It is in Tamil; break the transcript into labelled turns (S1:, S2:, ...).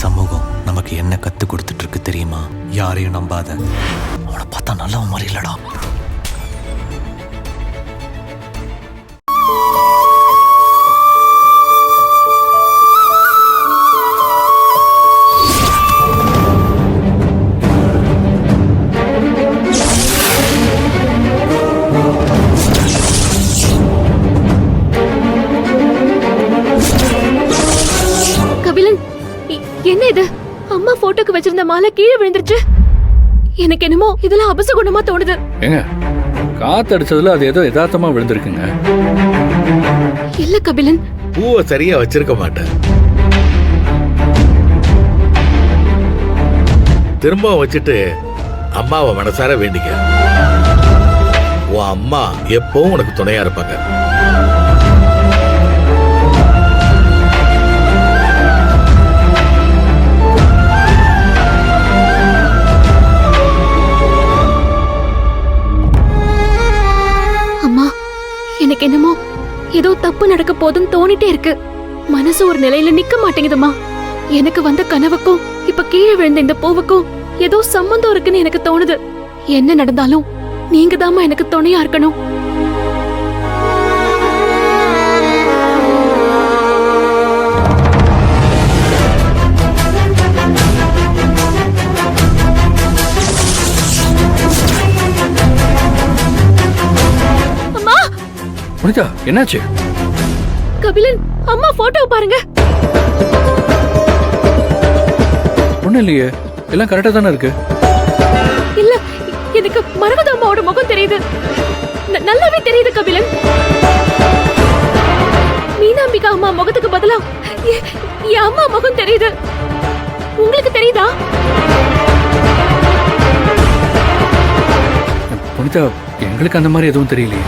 S1: சமூகம் நமக்கு என்ன கத்து கொடுத்துட்டு இருக்கு தெரியுமா? யாரையும் நம்பாத. அவனை பார்த்தா நல்லவன் மாதிரி இல்லடா.
S2: என்ன இது? அம்மா போட்டோக்கு வச்சிருந்த மாலை கீழே விழுந்துருச்சு. எனக்கு என்னமோ இதெல்லாம் அபசகுணமா தோணுது.
S3: ஏங்க, காத்து அடிச்சதுல அது ஏதோ யதார்த்தமா விழுந்திருக்குங்க.
S2: இல்ல கபிலன்,
S4: பூவை சரியா வச்சிருக்க மாட்டேன். திரும்ப வச்சுட்டு அம்மாவை மனசார வேண்டிக்க. உன் அம்மா எப்பவும் உனக்கு துணையா இருப்பாங்க.
S2: எனக்கு என்னமோ ஏதோ தப்பு நடக்க போதுன்னு தோணிட்டே இருக்கு. மனசு ஒரு நிலையில நிக்க மாட்டேங்குதுமா. எனக்கு வந்த கனவுக்கும் இப்ப கீழே விழுந்த இந்த பூவுக்கும் ஏதோ சம்பந்தம் இருக்குன்னு எனக்கு தோணுது. என்ன நடந்தாலும் நீங்க தாமா எனக்கு துணையா இருக்கணும்.
S3: புனிதா, என்னாச்சு?
S2: கபிலன், அம்மா போட்டோ பாருங்க.
S3: ஒண்ணும் இல்லையே, எல்லாம் கரெக்டா தானே இருக்கு.
S2: இல்ல, எனக்கு மரகத அம்மாவோட முகம் தெரியுது. நல்லாவே தெரியுது கபிலன். மீனாம்பிகா அம்மா முகத்துக்கு பதிலா என் அம்மா முகம் தெரியுது. உங்களுக்கு தெரியுதா?
S3: புனிதா, எங்களுக்கு அந்த மாதிரி எதுவும் தெரியலையே.